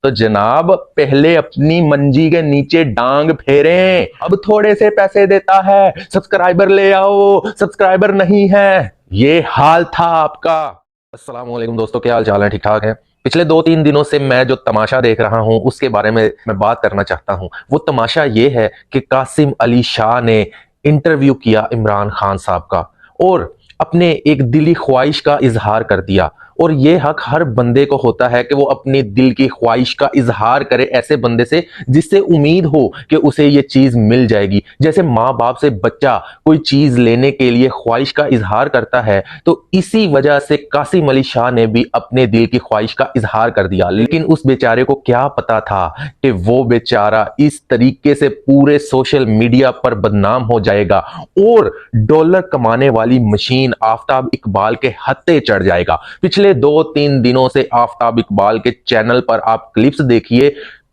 तो जनाब पहले अपनी मंजी के नीचे डांग फेरें। अब थोड़े से पैसे देता है, सब्सक्राइबर ले आओ, सब्सक्राइबर नहीं है, ये हाल था आपका। अस्सलाम वालेकुम दोस्तों, क्या हाल चाल है? ठीक ठाक है। पिछले 2-3 दिनों से मैं जो तमाशा देख रहा हूं उसके बारे में मैं बात करना चाहता हूं। वो तमाशा ये है कि कासिम अली शाह ने इंटरव्यू किया इमरान खान साहब का और अपने एक दिली ख्वाहिश का इजहार कर दिया। और ये हक हर बंदे को होता है कि वो अपनी दिल की ख्वाहिश का इजहार करे ऐसे बंदे से जिससे उम्मीद हो कि उसे ये चीज मिल जाएगी। जैसे माँ बाप से बच्चा कोई चीज लेने के लिए ख्वाहिश का इजहार करता है, तो इसी वजह से कासिम अली शाह ने भी अपने दिल की ख्वाहिश का इजहार कर दिया। लेकिन उस बेचारे को क्या पता था कि वो बेचारा इस तरीके से पूरे सोशल मीडिया पर बदनाम हो जाएगा और डॉलर कमाने वाली मशीन आफ्ताब इकबाल के हत्थे चढ़ जाएगा। पिछले 2-3 दिनों से आफ्ताब इकबाल के चैनल पर आप क्लिप्स देखिए,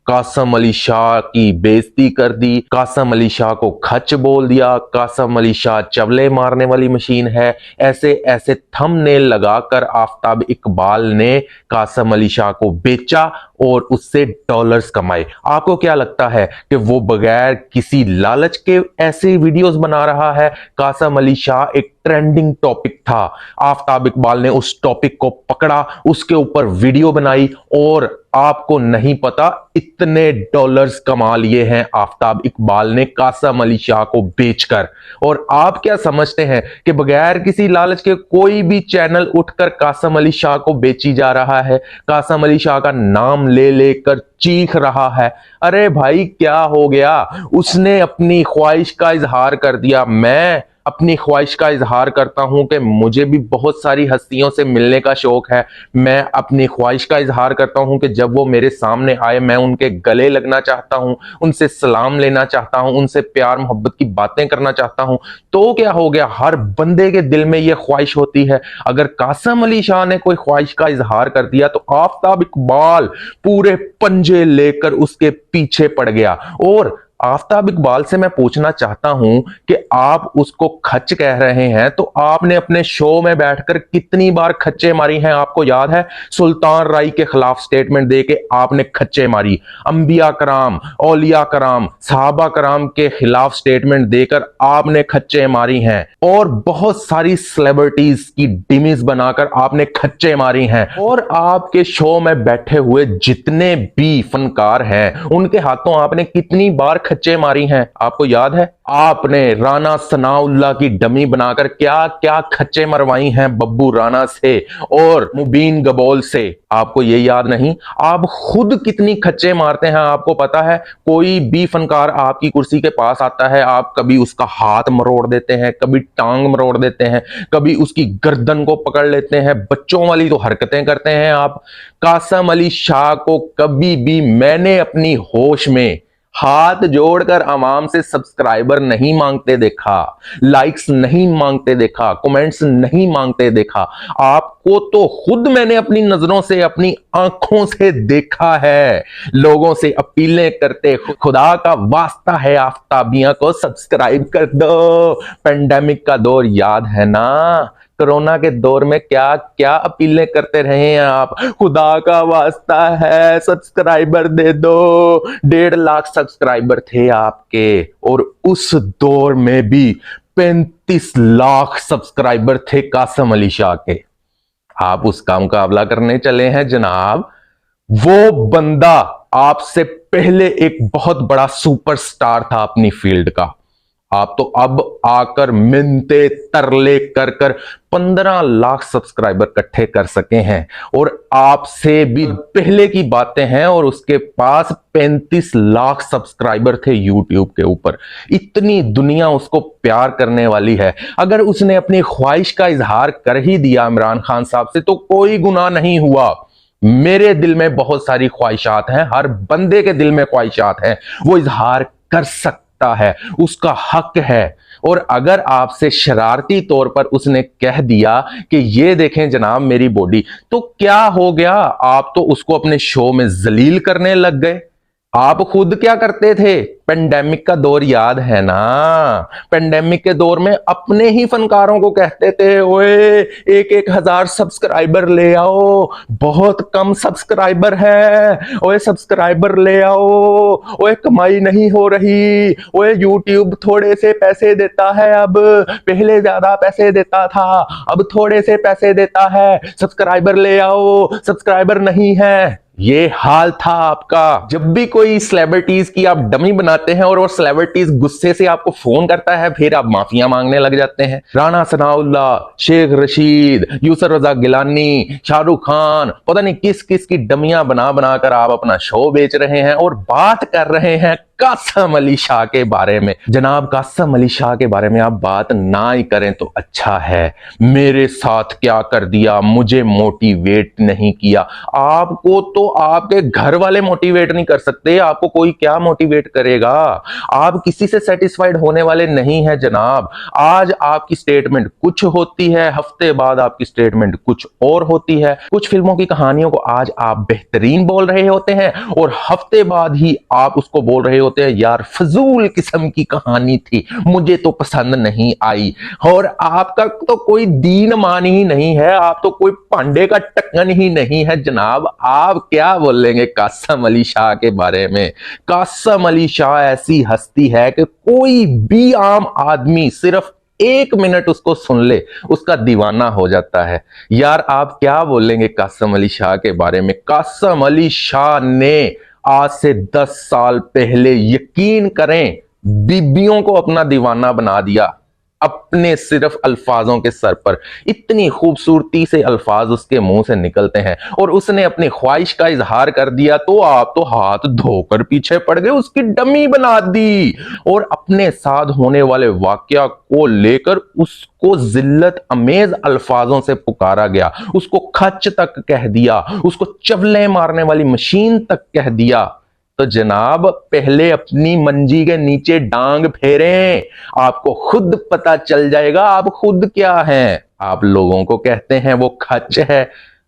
कासिम अली शाह की बेइज्जती कर दी, कासिम अली शाह को खच बोल दिया, कासिम अली शाह चवले मारने वाली मशीन है, ऐसे ऐसे थंबनेल लगाकर आफ्ताब इकबाल ने कासिम अली शाह को बेचा और उससे डॉलर्स कमाए। आपको क्या लगता है कि वो बगैर किसी लालच के ऐसे वीडियोस बना रहा है? कासिम अली शाह एक ट्रेंडिंग टॉपिक था, आफ्ताब इकबाल ने उस टॉपिक को पकड़ा, उसके ऊपर वीडियो बनाई और आपको नहीं पता इतने डॉलर्स कमा लिए हैं आफ्ताब इकबाल ने कासिम अली शाह को बेचकर। और आप क्या समझते हैं कि बगैर किसी लालच के कोई भी चैनल उठकर कासिम अली शाह को बेची जा रहा है, कासिम अली शाह का नाम ले लेकर चीख रहा है? अरे भाई क्या हो गया, उसने अपनी ख्वाहिश का इजहार कर दिया। मैं अपनी ख्वाहिश का इजहार करता हूं कि मुझे भी बहुत सारी हस्तियों से मिलने का शौक है। मैं अपनी ख्वाहिश का इजहार करता हूं कि जब वो मेरे सामने आए मैं उनके गले लगना चाहता हूं, उनसे सलाम लेना चाहता हूं, उनसे प्यार मोहब्बत की बातें करना चाहता हूं। तो क्या हो गया, हर बंदे के दिल में यह ख्वाहिश होती है। अगर कासिम अली शाह ने कोई ख्वाहिश का इजहार कर दिया तो आफ्ताब इकबाल पूरे पंजे लेकर उसके पीछे पड़ गया। और आफ्ताब इकबाल से मैं पूछना चाहता हूं कि आप उसको खच कह रहे हैं, तो आपने अपने शो में बैठकर कितनी बार खच्चे मारी हैं? आपको याद है, सुल्तान राय के खिलाफ स्टेटमेंट देके आपने खच्चे मारी, अंबिया कराम, औलिया कराम, सहाबा कराम के खिलाफ स्टेटमेंट देकर आपने खच्चे मारी हैं और बहुत सारी सेलिब्रिटीज की डिमीज बनाकर आपने खच्चे मारी हैं। और आपके शो में बैठे हुए जितने भी फनकार हैं उनके हाथों आपने कितनी बार खच्चे मारी हैं? आपको याद है, आपने राना सनाउल्लाह की डमी बनाकर क्या क्या खच्चे मरवाई हैं बब्बू राणा से और मुबीन गबोल से। आपको ये याद नहीं? आप खुद कितनी खच्चे मारते हैं आपको पता है? कोई भी फनकार आपकी कुर्सी के पास आता है, आप कभी उसका हाथ मरोड़ देते हैं, कभी टांग मरोड़ देते हैं, कभी उसकी गर्दन को पकड़ लेते हैं, बच्चों वाली तो हरकतें करते हैं आप। कासिम अली शाह को कभी भी मैंने अपनी होश में हाथ जोड़कर आवाम से सब्सक्राइबर नहीं मांगते देखा, लाइक्स नहीं मांगते देखा, कमेंट्स नहीं मांगते देखा। आपको तो खुद मैंने अपनी नजरों से, अपनी आंखों से देखा है लोगों से अपीलें करते, खुदा का वास्ता है आफ्ताबिया को सब्सक्राइब कर दो। पेंडेमिक का दौर याद है ना? कोरोना के दौर में क्या क्या अपीलें करते रहे हैं आप, खुदा का वास्ता है सब्सक्राइबर दे दो। 1.5 लाख सब्सक्राइबर थे आपके और उस दौर में भी 35 लाख सब्सक्राइबर थे कासिम अली शाह के। आप उसका मुकाबला करने चले हैं जनाब। वो बंदा आपसे पहले एक बहुत बड़ा सुपरस्टार था अपनी फील्ड का। आप तो अब आकर मिन्नते तरले कर कर 15 लाख सब्सक्राइबर इकट्ठे कर सके हैं और आपसे भी पहले की बातें हैं और उसके पास 35 लाख सब्सक्राइबर थे यूट्यूब के ऊपर। इतनी दुनिया उसको प्यार करने वाली है। अगर उसने अपनी ख्वाहिश का इजहार कर ही दिया इमरान खान साहब से तो कोई गुनाह नहीं हुआ। मेरे दिल में बहुत सारी ख्वाहिशात हैं, हर बंदे के दिल में ख्वाहिशात हैं, वो इजहार कर सकता है, उसका हक है। और अगर आपसे शरारती तौर पर उसने कह दिया कि ये देखें जनाब मेरी बॉडी, तो क्या हो गया? आप तो उसको अपने शो में जलील करने लग गए। आप खुद क्या करते थे? पेंडेमिक का दौर याद है ना? पेंडेमिक के दौर में अपने ही फनकारों को कहते थे, ओए 1,000 सब्सक्राइबर ले आओ, बहुत कम सब्सक्राइबर है, ओए सब्सक्राइबर ले आओ, ओए कमाई नहीं हो रही, ओए यूट्यूब थोड़े से पैसे देता है, अब पहले ज्यादा पैसे देता था, अब थोड़े से पैसे देता है, सब्सक्राइबर ले आओ, सब्सक्राइबर नहीं है। ये हाल था आपका। जब भी कोई सेलिब्रिटीज की आप डमी बनाते हैं और वो सेलिब्रिटीज गुस्से से आपको फोन करता है, फिर आप माफिया मांगने लग जाते हैं। राणा सनाउल्लाह, शेख रशीद, यूसुफ रजा गिलानी, शाहरुख खान, पता नहीं किस किस की डमियां बना बनाकर आप अपना शो बेच रहे हैं और बात कर रहे हैं कासम अली शाह के बारे में। जनाब, कासम अली शाह के बारे में आप बात ना ही करें तो अच्छा है। मेरे साथ क्या कर दिया, मुझे मोटिवेट नहीं किया। आपको तो आपके घर वाले मोटिवेट नहीं कर सकते, आपको कोई क्या मोटिवेट करेगा? आप किसी से सेटिस्फाइड होने वाले नहीं है जनाब। आज आपकी स्टेटमेंट कुछ होती है, हफ्ते बाद आपकी स्टेटमेंट कुछ और होती है। कुछ फिल्मों की कहानियों को आज आप बेहतरीन बोल रहे होते हैं और हफ्ते बाद ही आप उसको बोल रहे होते हैं, यार फजूल किस्म की कहानी थी, मुझे तो पसंद नहीं आई। और आपका तो कोई दीन मान ही नहीं है, आप तो कोई पांडे का टक्कन ही नहीं है जनाब। आप क्या बोलेंगे कासम अली शाह के बारे में? कासम अली शाह ऐसी हस्ती है कि कोई भी आम आदमी सिर्फ 1 मिनट उसको सुन ले, उसका दीवाना हो जाता है। यार आप क्या बोलेंगे कासम अली शाह के बारे में? कासम अली शाह ने आज से 10 साल पहले, यकीन करें, बीबियों को अपना दीवाना बना दिया अपने सिर्फ अल्फाजों के सर पर। इतनी खूबसूरती से अल्फाज उसके मुंह से निकलते हैं और उसने अपनी ख्वाहिश का इजहार कर दिया तो आप तो हाथ धोकर पीछे पड़ गए, उसकी डमी बना दी और अपने साथ होने वाले वाकया को लेकर उसको जिल्लत अमेज अल्फाजों से पुकारा गया, उसको खच तक कह दिया, उसको चवले मारने वाली मशीन तक कह दिया। तो जनाब, पहले अपनी मंजी के नीचे डांग फेरें, आपको खुद पता चल जाएगा आप खुद क्या हैं। आप लोगों को कहते हैं वो खच है।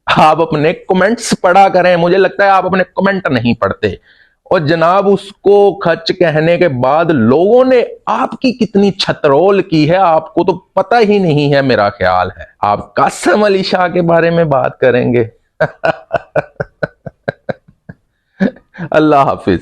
आप अपने कमेंट्स पढ़ा करें, मुझे लगता है आप अपने कमेंट नहीं पढ़ते। और जनाब, उसको खच कहने के बाद लोगों ने आपकी कितनी छतरोल की है आपको तो पता ही नहीं है, मेरा ख्याल है। आप कासम अली शाह के बारे में बात करेंगे। अल्लाह हाफिज।